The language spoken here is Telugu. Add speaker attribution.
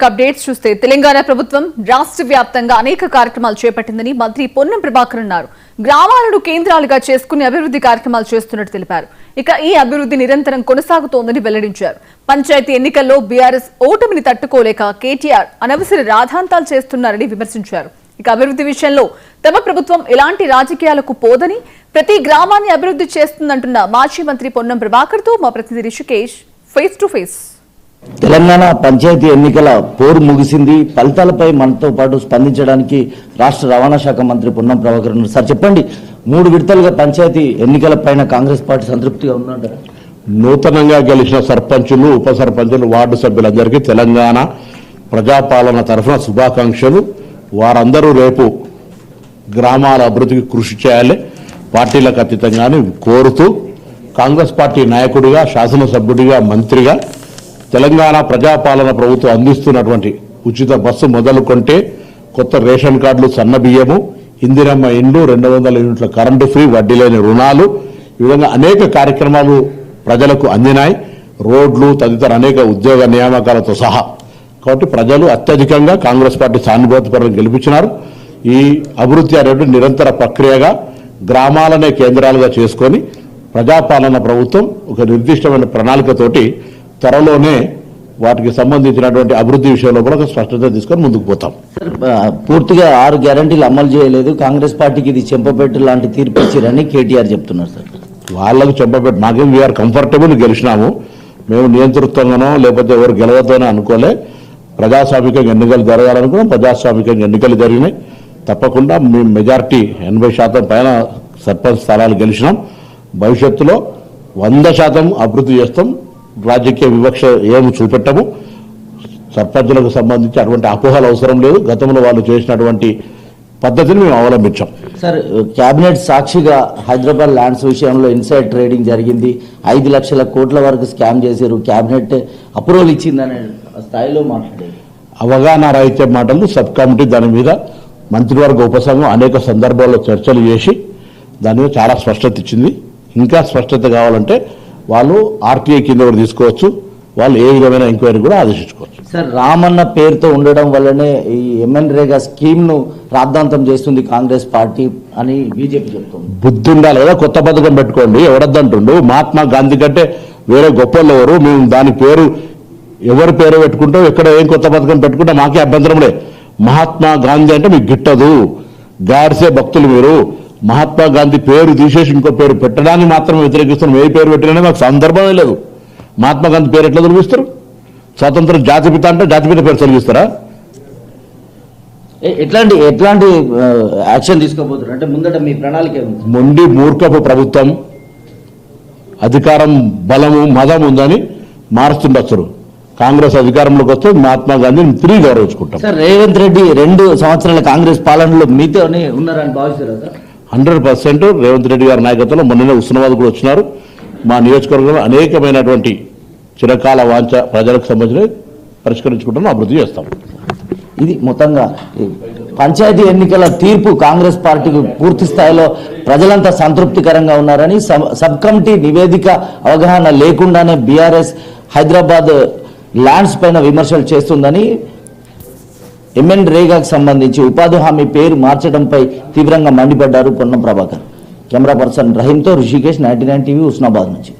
Speaker 1: అప్డేట్స్ చూస్తే తెలంగాణ ప్రభుత్వం రాష్ట్ర వ్యాప్తంగా అనేక కార్యక్రమాలు చేపట్టిందని మంత్రి పొన్నం ప్రభాకర్ అన్నారు. గ్రామాలను కేంద్రాలుగా చేసుకుని అభివృద్ధి కార్యక్రమాలు చేస్తున్నట్టు తెలిపారు. ఇక ఈ అభివృద్ధి నిరంతరం కొనసాగుతోందని వెల్లడించారు. పంచాయతీ ఎన్నికల్లో బీఆర్ఎస్ ఓటమిని తట్టుకోలేక కేటీఆర్ అనవసర రాద్ధాంతాలు చేస్తున్నారని విమర్శించారు. ఇక అభివృద్ధి విషయంలో తమ ప్రభుత్వం ఎలాంటి రాజకీయాలకు పోదని ప్రతి గ్రామాన్ని అభివృద్ధి చేస్తుందంటున్న మాజీ మంత్రి పొన్నం ప్రభాకర్ తో మా ప్రతినిధి Rishikesh face to face.
Speaker 2: Telangana panchayat ఎన్నికల పోరు ముగిసింది. ఫలితాలపై మనతో పాటు స్పందించడానికి రాష్ట్ర రవాణా శాఖ మంత్రి పొన్నం ప్రభాకర్ ఉన్నారు. సార్ చెప్పండి, 3 విడతలుగా పంచాయతీ ఎన్నికల పైన కాంగ్రెస్ పార్టీ సంతృప్తిగా ఉందంటారా?
Speaker 3: నూతనంగా గెలిచిన సర్పంచులు, ఉప సర్పంచులు, వార్డు సభ్యులందరికీ తెలంగాణ ప్రజాపాలన తరఫున శుభాకాంక్షలు. వారందరూ రేపు గ్రామాల అభివృద్ధికి కృషి చేయాలి, పార్టీలకు అతీతంగానే కోరుతూ కాంగ్రెస్ పార్టీ నాయకుడిగా, శాసనసభ్యుడిగా, మంత్రిగా తెలంగాణ ప్రజాపాలన ప్రభుత్వం అందిస్తున్నటువంటి ఉచిత బస్సు మొదలుకొంటే కొత్త రేషన్ కార్డులు, సన్న బియ్యము, ఇందిరమ్మ ఇండ్లు, 200 యూనిట్ల కరెంటు ఫ్రీ, వడ్డీ లేని రుణాలు, ఈ విధంగా అనేక కార్యక్రమాలు ప్రజలకు అందినాయి. రోడ్లు తదితర అనేక ఉద్యోగ నియామకాలతో సహా. కాబట్టి ప్రజలు అత్యధికంగా కాంగ్రెస్ పార్టీ సానుభూతిపరంగా గెలిపించినారు. ఈ అభివృద్ధి అనేది నిరంతర ప్రక్రియగా గ్రామాలనే కేంద్రాలుగా చేసుకొని ప్రజాపాలన ప్రభుత్వం ఒక నిర్దిష్టమైన ప్రణాళికతోటి త్వరలోనే వాటికి సంబంధించినటువంటి అభివృద్ధి విషయంలో కూడా ఒక స్పష్టత తీసుకొని ముందుకు పోతాం.
Speaker 2: పూర్తిగా 6 గ్యారంటీలు అమలు చేయలేదు, కాంగ్రెస్ పార్టీకి ఇది చెంపపెట్టు లాంటి తీర్పు ఇచ్చారని కేటీఆర్ చెప్తున్నారు. సార్
Speaker 3: వాళ్ళకు చెంపపెట్టు, మాకేం వీఆర్ కంఫర్టబుల్, గెలిచినాము, మేము నియంతృత్వంగానో లేకపోతే ఎవరు గెలవద్దనో అనుకోలే. ప్రజాస్వామికంగా ఎన్నికలు జరగాలనుకున్నాం, ప్రజాస్వామికంగా ఎన్నికలు జరిగినాయి. తప్పకుండా మేము మెజార్టీ 80% పైన సర్పంచ్ స్థానాలు గెలిచినాం. భవిష్యత్తులో 100% అభివృద్ధి చేస్తాం. రాజకీయ వివక్ష ఏమి చూపెట్టము. సర్పంచులకు సంబంధించి అటువంటి అపోహలు అవసరం లేదు. గతంలో వాళ్ళు చేసినటువంటి పద్ధతిని మేము అవలంబించాం.
Speaker 2: సార్, కేబినెట్ సాక్షిగా హైదరాబాద్ ల్యాండ్స్ విషయంలో ఇన్సైడ్ ట్రేడింగ్ జరిగింది, 5 లక్షల కోట్ల వరకు స్కామ్ చేశారు, కేబినెట్ అప్రూవల్ ఇచ్చిందనే స్థాయిలో మాట్లాడారు.
Speaker 3: అవగాహన రాహిత్య మాటలు సబ్ కమిటీ దాని మీద మంత్రివర్గ ఉపసంఘం అనేక సందర్భాల్లో చర్చలు చేసి దాని మీద చాలా స్పష్టత ఇచ్చింది. ఇంకా స్పష్టత కావాలంటే వాళ్ళు ఆర్టీఐ కింద కూడా తీసుకోవచ్చు, వాళ్ళు ఏ విధమైన ఎంక్వైరీ కూడా ఆదేశించుకోవచ్చు.
Speaker 2: సార్, రామన్న పేరుతో ఉండడం వల్లనే ఈ MNREGA స్కీమ్ ను రాద్ధాంతం చేస్తుంది కాంగ్రెస్ పార్టీ అని బీజేపీ చెప్తుంది.
Speaker 3: బుద్ధి ఉండాలి కదా, కొత్త పథకం పెట్టుకోండి. ఎవరద్దంటుండు? మహాత్మా గాంధీ కంటే వేరే గొప్పలు ఎవరు? మేము దాని పేరు ఎవరి పేరు పెట్టుకుంటాం, ఎక్కడ ఏం కొత్త పథకం పెట్టుకుంటే మాకే అభ్యంతరంలే. మహాత్మా గాంధీ అంటే మీకు గిట్టదు, గాడ్సే భక్తులు మీరు. మహాత్మా గాంధీ పేరు తీసేసి ఇంకో పేరు పెట్టడానికి మాత్రం వ్యతిరేకిస్తున్నాం. ఏ పేరు పెట్టినా మాకు సందర్భమే లేదు. మహాత్మా గాంధీ పేరు ఎట్లా తొలగిస్తారు? స్వాతంత్ర జాతిపిత అంటే జాతిపిత పేరు తొలగిస్తారా?
Speaker 2: ఎట్లాంటి యాక్షన్ తీసుకోబోతున్నారు అంటే ముందట మీ ప్రణాళిక?
Speaker 3: మొండి మూర్ఖపు ప్రభుత్వం, అధికారం బలము మదం ఉందని మారుస్తుండొచ్చు. కాంగ్రెస్ అధికారంలోకి వస్తే మహాత్మా గాంధీని తిరిగి గౌరవించుకుంటాం.
Speaker 2: సార్, రేవంత్ రెడ్డి 2 సంవత్సరాల కాంగ్రెస్ పాలనలో మీతోనే ఉన్నారని భావిస్తారా సార్?
Speaker 3: 100% రేవంత్ రెడ్డి గారి నాయకత్వంలో మొన్ననే హుస్నాబాద్ కూడా వచ్చినారు. మా నియోజకవర్గంలో అనేకమైనటువంటి చిరకాల వాంఛ ప్రజలకు సంబంధించి పరిష్కరించుకుంటాం, అభివృద్ధి చేస్తాం.
Speaker 2: ఇది మొత్తంగా పంచాయతీ ఎన్నికల తీర్పు కాంగ్రెస్ పార్టీకి పూర్తి స్థాయిలో ప్రజలంతా సంతృప్తికరంగా ఉన్నారని, సబ్ కమిటీ నివేదిక అవగాహన లేకుండానే బీఆర్ఎస్ హైదరాబాద్ ల్యాండ్స్ పైన విమర్శలు చేస్తుందని, MNREGAకు సంబంధించి ఉపాధి హామీ పేరు మార్చడంపై తీవ్రంగా మండిపడ్డారు పొన్నం ప్రభాకర్. కెమెరా పర్సన్ రహీంతో రిషికేష్, 99 టీవీ, హుస్నాబాద్ నుంచి.